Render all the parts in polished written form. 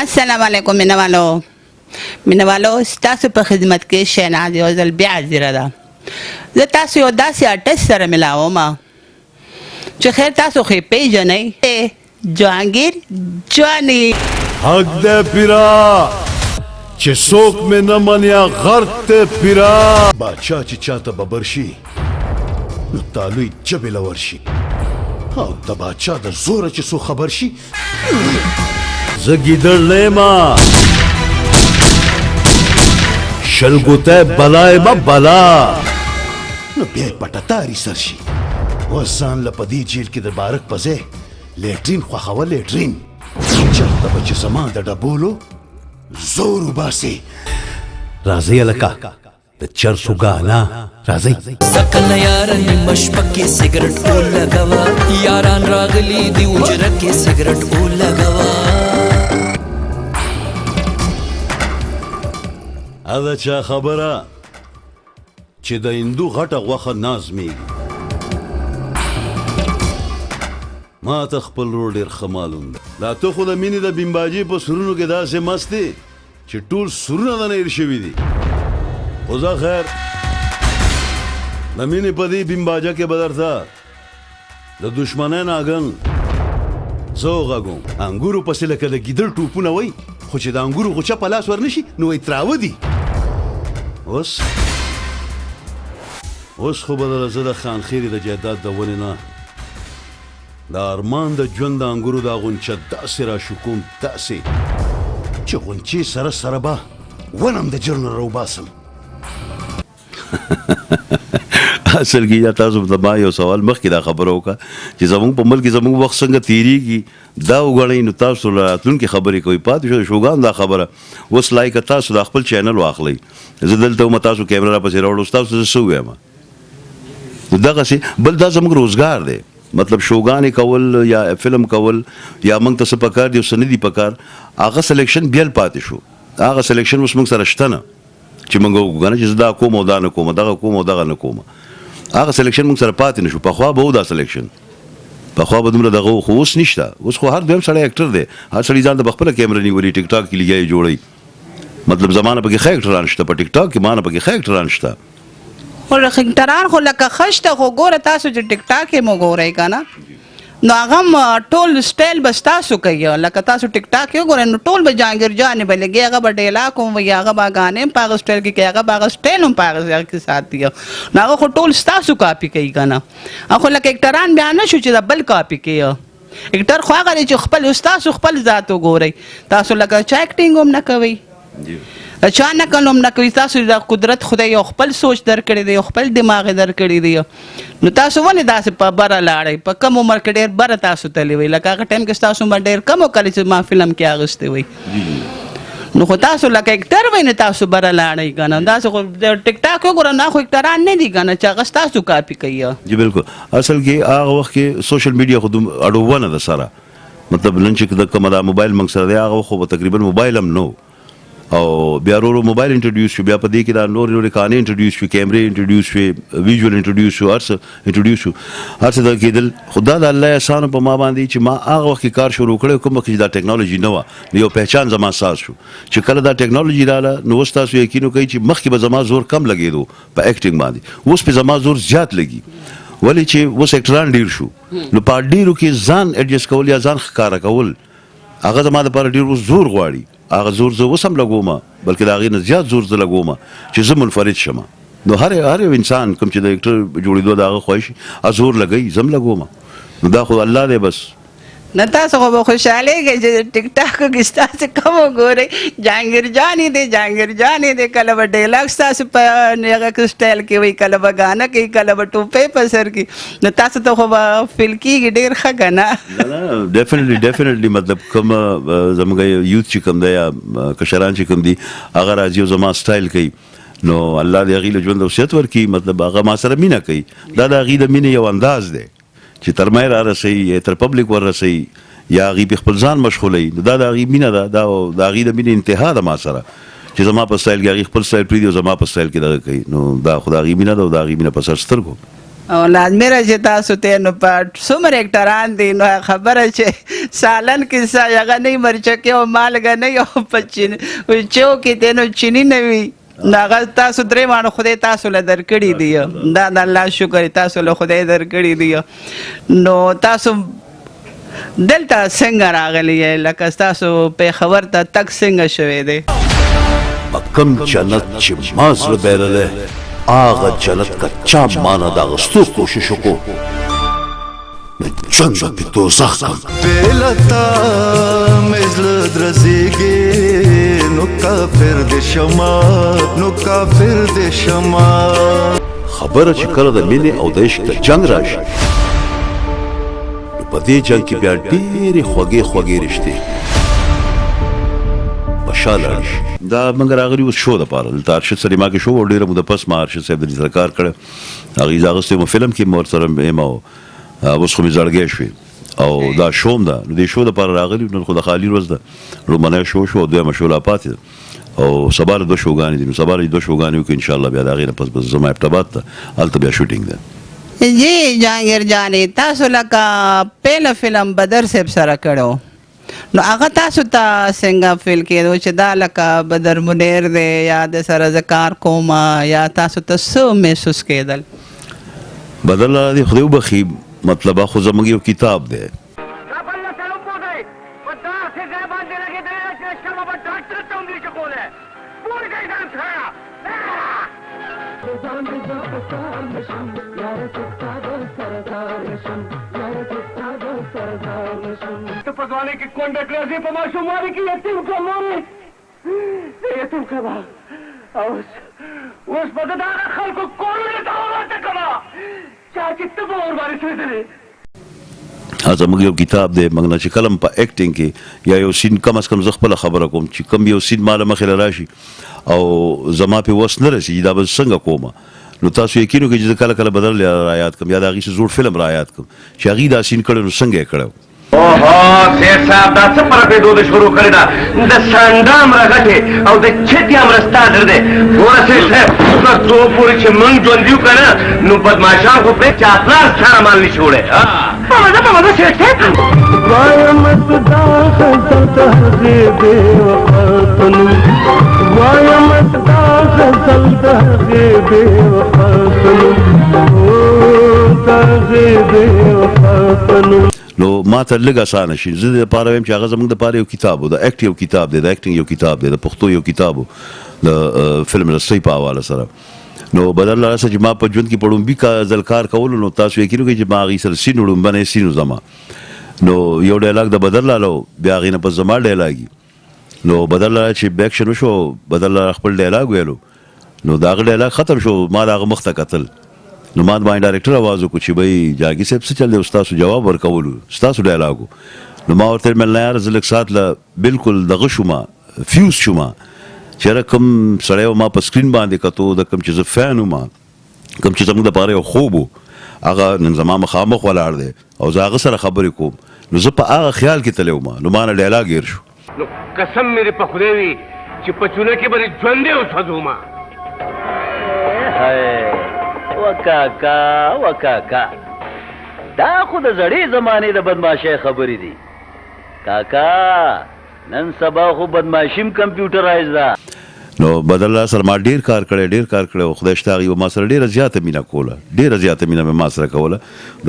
السلام علیکم مینوالو ستاسو په خدمت کې شیناز یو ځل بیا حاضره ده. زه تاسو یو داسې آرټسټ سره ملاوم چې خیر تاسو خو یې پیژنئ، جهانګیر جواني. حق ده پیرا چې څوک مې نه منیا غرق ته پیرا. بادشاه چې چاته ببر شي نو تالوی جبې له ورشي، او د بادشاه د زوره چې څو خبر شي زه ګیدړ نه یمه، شلګوتی بلا یمه بلا. نو بیا یې پټتاري سر شي. اوس ځان له په دې جیل کې د بارک په ځای لیټرین خوښوه لیټرین. چېرته به چې زما د ډبولو زور وباسي. راځئ هلکه د چرسو ګانا راځئ. سکل یاران نیمه شپه کې سګرټ ولګوه، یاران راغلي دي اجره کې سګرټ ولګوه. دا چا خبره چې د هندو غټه غوښه نازمیږي. ما ته خپل ورور ډېر ښه معلوم دی. دا ته خو د مینې د بمباجي په سرونو کې داسې مست دی چې ټول سرونه دنه هېر شوي دي. خو زه خیر د مینې په دې بمباجه کې به درته د دشمنۍ ناګن زه وغږوم. انګورو پسې لکه د ګیدړ ټوپونه وی، خو چې د انګورو غوچه په لاس ورنشي نو وی تراوه دي. اوس خو به دله زه د خانخیرې د جایداد د ونې نه د ارمان د ژوند د انګورو دا غونچه داسې راشکوم، داسې چې غونچې سره سره به ونم د جرنه راوباسم. اصل کې یا تاسو ته ما یو سوال مخکې دا خبره وکړه چې زموږ په ملک کې زموږ وخت څنګه تېرېږي دا وګڼئ. نو تاسو راتلونکي خبرې کوئ، پاتې شو شوګان دا خبره. اوس لایکه تاسو دا خپل چینل واخلئ. زه دلته وم تاسو کیمره راپسې راوړو، تاسو زه څه ووایم. نو دغسې بل دا زموږ روزګار دی. مطلب شوګانې کول یا فلم کول یا موږ ته څه پکار دي او څه نه دي پکار، هغه سلیکشن بیل پاتې شو. هغه سلیکشن اوس موږ سره شته نه چې موږ وګڼو چې زه دا کوم او دا نه کوم، دغه کوم او دغه نه کوم. هغه سلیکشن موږ سره پاتې نه شو. پخوا به و دا سلیکشن، پخوا به دومره دغه خو اوس نشته. اوس خو هر دویم سړی اکټر دی، هر سړي ځان ته پخپله کیمره نیولي، ټیک ټاک کې لګیا یې جوړوي. مطلب زمانه پکې ښه اکټران شته، په ټیک ټاک کې مانه پکې ښه اکټران شته. خو اکټران خو لکه ښه شته، خو ګوره تاسو چې ټیک ټاک یې مو ګورئ که نه، نو هغه هم ټول سټایل به ستاسو کوي. لکه تاسو ټیک ټاک یې وګورئ نو ټول به جهانګیر جانې به لګي، هغه به ډیلاګ هم وایي، هغه به ګانې هم په هغه سټایل کې کوي، هغه به هغه سټایل هم په هغه کې ساتي. نو هغه خو ټول ستاسو کاپي کوي که نه. خو لکه اکټران بیا نه شو چې د بل کاپي کوي. اکټر خو هغه دی چې خپل ستاسو خپل ذات وګورئ. تاسو لکه چا اکټینګ هم نه کوئ، چا نقل هم نه کوي. تاسو د قدرت خدای یو خپل سوچ درکړی دی، یو خپل دماغ یې درکړی دی. نو تاسو ولې داسې په بره لاړئ؟ په کم عمر کې ډېر بره تاسو تللی وئ. لکه هغه ټایم کې ستاسو عمر ډېر کم وکړی چې ما فلم کې اخیستی وئ. نو خو تاسو لکه اکټر وئ نو تاسو بره لاړئ که نه. داسې خو د ټیک ټاک وګوره نو خو اکټران نه دي که نه چې هغه ستاسو کاپي کوي. جی بالکل. اصل کې هغه وخت کې سوشل میډیا خو اډوونه ده سره. مطلب نن چې د کومه دا موبایل موږ سره دی هغه خو تقریبا موبایل هم نو، او بیا ورو موبایل انټروډیوس شو، بیا په دې کې دا نورې کانې انټروډیوس شوې، کیمرې انټروډیوس شوې، ویژوال انټروډیوس شو، هر څه انټروډیوس شو، هر څه دا کېدل. خو دا د الله احسان په ما باندې چې ما هغه وخت کې کار شروع کړی کوم وخت چې دا ټیکنالوژي نه وه، نو یو پهچان زما ساز شو چې کله دا ټیکنالوژي راغله نو اوس تاسو یقین وکړئ چې مخکې به زما زور کم لګېدو په ایکټینګ باندې، اوس پې زما زور زیات لګي. ولې چې اوس اکټران ډېر شو، نو په ډېرو کې ځان ایډجسټ کول یا ځان ښکاره کول هغه زما دپاره ډېر اوس زور غواړي. هغه زور زه اوس هم لګوم، بلکې د هغې نه زیات زور زه لګوم چې زه منفرد شم. نو هر یو انسان کوم چې د اکټر جوړېدو د هغه خواهش زور لګوي، زه هم لګوم. نو دا خو الله دی بس. نه تاسو خو به خوشحالېږئ چې ټیک ټاکو کې ستاسو کوم وګورئ، جهانګیر جانې دی، جهانګیر جانې دی. کله به ډیلاګ ستاسو په هغه سټایل کې وي، کله به ګانه کوي، کله به ټوپۍ په سر کړي. نو تاسو ته خو به فیل کېږي ډېر ښه که نه؟ ډیفینټلی. مطلب کوم زموږ یوث چې کوم دی یا کشران چې کوم دي هغه راځي او زما سټایل کوي، نو الله دې هغې له ژوند او صحت ورکړي. مطلب هغه ما سره مینه کوي. دا د هغې د مینې یو انداز دی چې تر ما را رسوي یا تر پبلک ور رسوي یا هغې په خپل ځان مشغولوي. نو دا د هغې مینه ده، دا د هغې د مینې انتها ده ما سره چې زما په سټایل کې هغې خپل سټایل پرېږدي او زما په سټایل کې دغه کوي. نو دا خو د هغې مینه ده او د هغې مینه په سر سترګو. او لازمي ده چې تاسو ته نو په څومره اکټران دي نو خبره چې سالن کې هغه نه مرچکې او مالګه نه او په چو کې ته نو چینی نه وي هغه تاسو درې مانو خدای تاسو له درکړي دی دا د الله شکر تاسو له خدای درکړي دی نو تاسو دلته څنګه راغلی لکه تاسو په خبر ته تک څنګه شوی دی کم جنت چې ما زړه بیرله آغا جنت کا چا مانا دا غستو کوشش کو ژوند په دوزخ کم بلتا مزل درزیږي نو کافر د شما خبره چې کله د مینې او د عشق د جنگ راشي په دې جنگ کې بیا ډېرې خوږې رشتې بشاله راشي دا موږ راغلي اوس شو دپاره دلته ارشد سلیما کې شو ډېره موده پس ما ارشد صاحب د دې سره کار کړی هغې زه اغوستی وم فلم کې مې ورسره یم او اوس خو مې زړګی شوې او دا شوم ده نو دې شو دپاره راغلي نن خو د خالي ورځ ده لومړنی شو او دویمه شو لا پاتې ده او سبا له 2 شوګانې دي نو سبا له 2 شوګانې وکړو انشاءالله بیا د هغې نه پس به زما ابتباد ته هلته بیا شوټینګ ده جی جهانګیر جانې تاسو لکه پهله فلم بدر صاحب سره کړو نو هغه تاسو ته څنګه فیل کېدو چې دا لکه بدر منیر دی یا د سره زه کار کوم یا تاسو ته څه محسوس کېدل بدل الله دې خدای وبخي مطلب خو زموږ یو کتاب دی پزوانے کی کونڈے کریزی پا معشومانی کی یتیم کا مانی یتیم کا با اس بددار خلق کو کون لیتا ہوگا تکبا چاچی تب اور باری سوئی دلی زموږ یو کتاب دی موږ نه چې کلم په ایکټینګ کې یا یو سین کم از کم زه خپله خبره کوم چې کم یو سین ماله مخې له راشي او زما پې وس نه رسېږي دا به څنګه کومه نو تاسو یقین وکړئ چې زه کله کله بدل رایاد کړم یا د هغې څه زوړ فلم رایاد کړم چې هغې دا سین کړی نو څنګه یې کړی سیر صاحب دا څه پرپېدو د شروع کړې ده د سانډام رغټې او د چتې امرستا در دی ګوره سیر صاحب تر څو پورې چې موږ ژوندي یو که نه نو بدماشان خو پرې چاپلار سره مال نشي وړی په مزه سیر صاحب وایمت دا غزل د هغې بې وفاتنو وایمت دا غزل د هغې بې وفاتنو د هغې بې وفاتنو نو ما ته لږ اسانه شي زه دپاره وایم چې هغه زموږ دپاره یو کتاب و د ایکټ یو کتاب دی د ایکټینګ یو کتاب دی د پښتو یو کتاب و د فلم رسۍ په حواله سره نو بدل الله راسه چې ما په ژوند کې په ړومبي ځل کار کولو نو تاسو یقین وکړئ چې ما هغې سره سین ړومبنی سین و زما نو یو ډایلاګ د بدل لاله و بیا هغې نه پس زما ډایلاګ نو بدل لاله چې بیکشن وشو بدل لاله خپل ډایلاګ ویلو نو د هغه ډایلاګ ختم شو ما د هغه مخ ته کتل نو ما د باندې ډایرکټر آواز وکړو چې بهی جاګي صاحب څه چل دی ستاسو جواب ورکولو ستاسو ډایلاګ نو ما ورته ویل نه یاره زه لږ ساعت له بلکل دغه شومه فیوز شومه چې یاره کوم سړی و ما په سکرین باندې کتو د کوم چې زه فین وم کوم چې زموږ دپاره یو خوب و هغه نن زما مخامخ ولاړ دی او زه هغه سره خبرې کوم نو زه په هغه خیال کې تللی وم نو ما نه ډایلاګ هېر شو نو قسم مې په خدای وي چې په چونه کې به دې ژوندی وسوځومه وکاکا دا خو د زړې زمانې د بدماشۍ خبرې دي کاکا نن سبا خو بدماشیم کمپیوټرایز ده نو بدل الله سره ما ډیر کار کړی او خدای شته هغې ما سره ډېره زیاته مینه کوله ډېره زیاته مینه مې ما سره کوله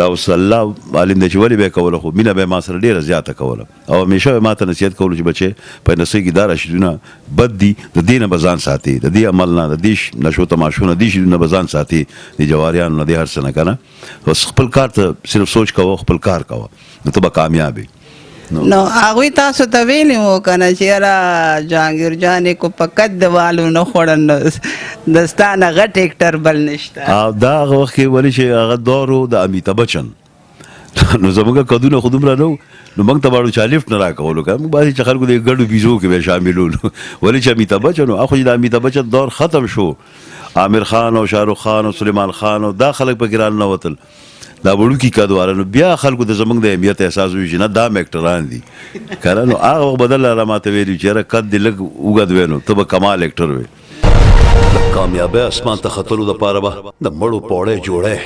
دا اوس الله عالم دی چې ولې به یې کوله خو مینه به یې ما سره ډېره زیاته کوله او همیشه به ما ته نصیحت کولو چې بچې په نسۍ کې دا راشدونه بد دي د دې نه به ځان ساتي د دې عمل نه د دې نشو تماشو نه دې شیدونه به ځان ساتي د جواریانو نه دې هر څه نه که نه بس خپل کار ته صرف سوچ کوه خپل کار کوه نو ته به کامیاب نو هغوی تاسو ته ویلي وو که نه چې یاره جهانګیر جانې کو په قد د والو نه خوړل نو د ستا نه غټ اکټر بل نشته دا هغه وخت کې ولې چې هغه دور و د امیتابh بچن نو زموږ قدونه خو دومره نه نو موږ ته واړو چا لیفټ نه راکولو که موږ بعضې چې خلکو د ګډو بیزو کې به شاملولو ولې چې امیتابh بچن و خو چې د امیتابh بچن دور ختم شو عامر خان او شاهرخ خان او سلیمان خان او دا خلک پکې راننوتل دا وړوکي کدواره نو بیا خلکو د زموږ د اهمیت احساس وي چې نه دا اکټران دي که نه نو هغه وخت بدل الله ماته ویلي چې یاره قد دې لږ اوږد وی نو ته به کمال اکټر وې د کامیابۍ اسمان ته ختلو دپاره به د مړو پوړی جوړی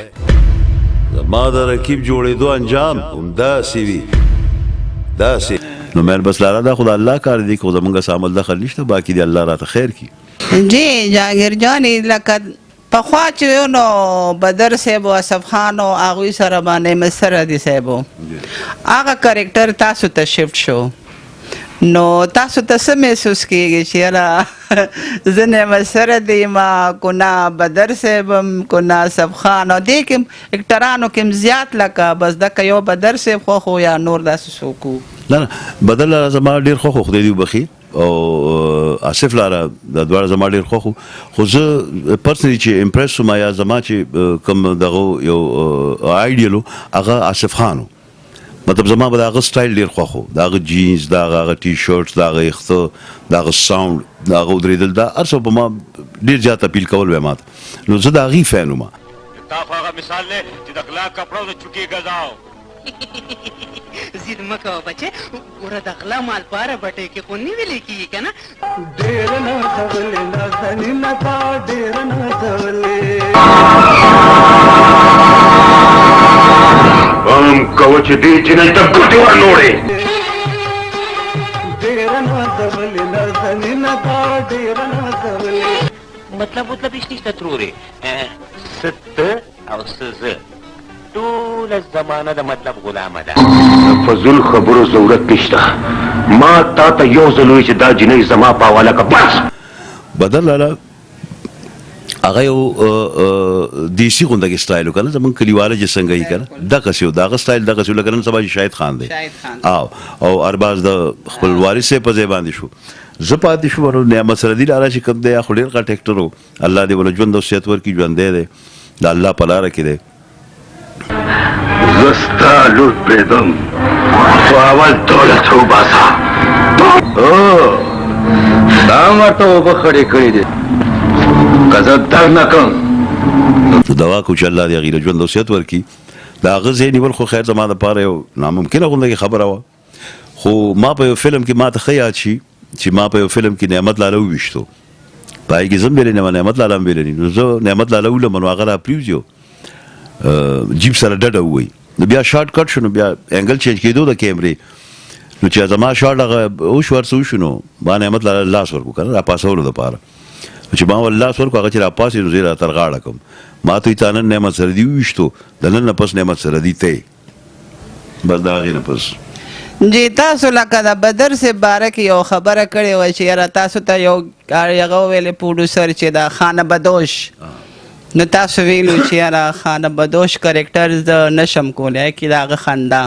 زما د رکیب جوړېدو انجام همداسې وي داسې نو مې بس لاره دا خدای الله کار دی کو زمونږ سامل دخل نشته باقي دی الله راته خیر کی جی جاگیر جانی لکه پخوا چې یو نو بدر صاحب او اصف خان او هغوی سره باندې مسر دي صاحب هغه کرکټر تاسو ته شفت شو نو تاسو ته څه محسوس کیږي چې یاره زه نعمت سره دی ما کو نه بدر صاحب کو نه اصف خان او دې کې اکټرانو کې زیات لکه بس دکه یو بدر صاحب خو یا نور داسې څوک وو نه بدل زما ډیر خو خدای دی بخي او اسف لاره د دوړ زما ډیر خو زه پرسنلی چې امپریس ما یا زما چې کوم دغه یو آیډیالو هغه اسف خانو مطلب زما به هغه سټایل ډیر خو دغه جینز دغه ټي شرټس دغه اخته دغه ساوند دغه درېدل دا ارسو په ما ډیر زیات اپیل کول و ماته نو زه دا غي فین ما تا هغه مثال نه چې د غلا کپړو د چوکي غزاو زید مکو بچه ګوره د غلا مال پاره بټې کې خو نه ویلې کیږي کنه ډېر نه ځولې نه ځنی نه تا ډېر نه ځولې کوچ دی چې نه ته ګوتې ورنوړې ډېر نه ځولې نه ځنی نه تا ډېر نه ځولې مطلب هیڅ نشته ترورې ست او سزه ټول زمانه د مطلب غلامه ده فضول خبرو ضرورت نشته ما تا ته یو ځل وی چې دا جنۍ زما په حواله که بس بدل لاله هغه یو دیسی غونډه کې سټایل وکړه زمون کلیواله چې څنګه یې کړه دغه څه دغه سټایل دغه څه لګرن سبا شاهد خان دی او ارباز د خپل وارث په ځای باندې شو زه پاتې شو ورو نعمت سره دی لاره چې کوم دی خو ډېر غټ اکټر الله دې ول ژوند او صحت ورکړي ژوند دی د الله په لاره کې دی زستا لور پریدم خو اول دولت وباسه دا ورته اوبه خړې کړې دي که زه در نه کړم دوا کو چې الله دې هغې له ژوند او صحت ورکړي د هغه ځای نیول خو خیر زما دپاره یو ناممکنه غونډه کې خبره وه خو ما په یو فلم کې ما ته ښه یاد شي چې ما په یو فلم کې نعمت لاله وویشتو په هغې کې زه هم ویلی نه نعمت لاله هم ویلی نو زه نعمت لاله ولم نو هغه را پرېوځي جیب سره ډډه ووایي نو بیا شارټ کټ شو نو بیا انګل چینج کېدو د کیمرې نو چې زما شارټ هغه اوش ورڅه وشو نو ما نعمت لاله لاس ورکړو که نه راپاسولو دپاره چې ما ول لاس ورکړو هغه چې راپاسې نو زه یې راتر غاړه کړم ما ته تا نن نعمت سره دي وویشتو د نن نه پس نعمت سره دي تی بس د هغې نه پس جی تاسو لکه د بدر سے باره کې یو خبره کړې وه چې یاره تاسو ته یو هغه وویلې پروډوسر چې د خانه بدوش نو تاسو ویلو چې یاره خانه بدوش کرکټر زه نشم کولی کې د هغه خندا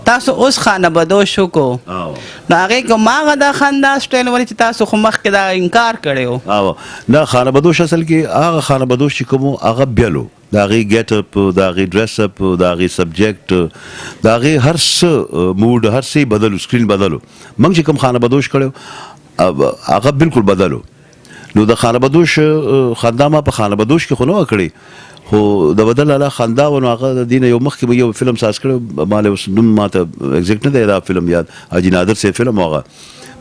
تاسو اوس خانه بدوش وکړو نو هغې کې هماغه د خندا سټایل ولې چې تاسو خو مخکې دا انکار کړی و نه خانه بدوش اصل کې هغه خانه بدوش چې کوم هغه بیلو د هغې ګیټ اپ د هغې ډریس اپ د هغې سبجیکټ د هغې هر څه موډ هر څه بدلو سکرین بدلو موږ چې کوم خانه بدوش کړی هغه بالکل بدلو نو د خانه بدوش خندا ما په خانه بدوش کې خو نه وه کړې خو د بدل الله خندا و نو هغه د دې نه یو مخکې به یو فلم ساز کړی ما له اوس نوم ما ته ایگزیکټ نه دی دا فلم یاد حاجي نادر صاحب فلم هغه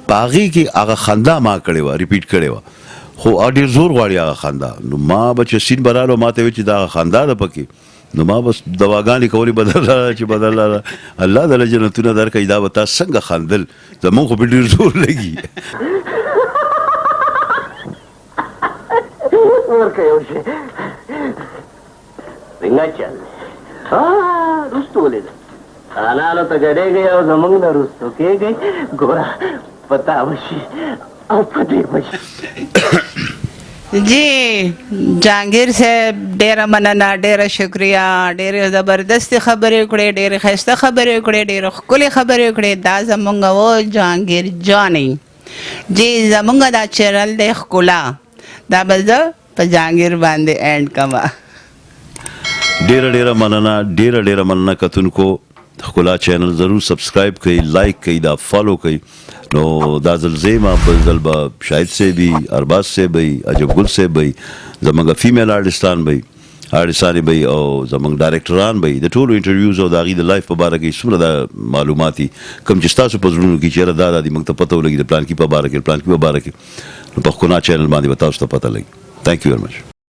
په هغې کې هغه خندا ما کړې وه ریپیټ کړې وه خو ډېر زور غواړي هغه خندا نو ما به چې سین به راغلو ما ته ویل چې دا خندا ده پکې نو ما بس دواګانې کولې بدل چې بدل الله د جنتونه درکړي دا به تا څنګه خندل زمونږ خو په ډېر زور لګي ورکه یو شی څنګه چل رستو ولید خانانو ته ګډېږئ او زمونږ نه رستو کېږئ ګوره پتا وشي او پدې وشي جی جهانگیر صاحب ډیره مننه ډیره شکریه ډیره زبردستې خبرې وکړې ډیره ښایسته خبرې وکړې ډیره ښکلې خبرې وکړې دا زمونږ و جهانگیر جانې جی زمونږ دا چینل دی ښکلا دا به زه په جهانگیر باندې اینډ کما ډیره مننه کتونکو ښکلا چینل ضرور سبسکرایب کړئ لایک کړئ دا فالو کړئ نو دا ځل زیما بل ځل به شاهد صاحب وي ارباز صاحب وي عجب ګل صاحب وي زموږ فیمیل آرټسټان وي آرټسټانې وي او زموږ ډایرکټران وي د ټولو انټرویوز او د هغې د لایف په باره کې څومره د معلومات دي کوم چې ستاسو په زړونو کې چېرې دا دي موږ ته پته ولګي د پلانکي په باره کې په باره کې نو په ښکلا چینل باندې به تاسو ته پته لګي تھینک یو ویری مچ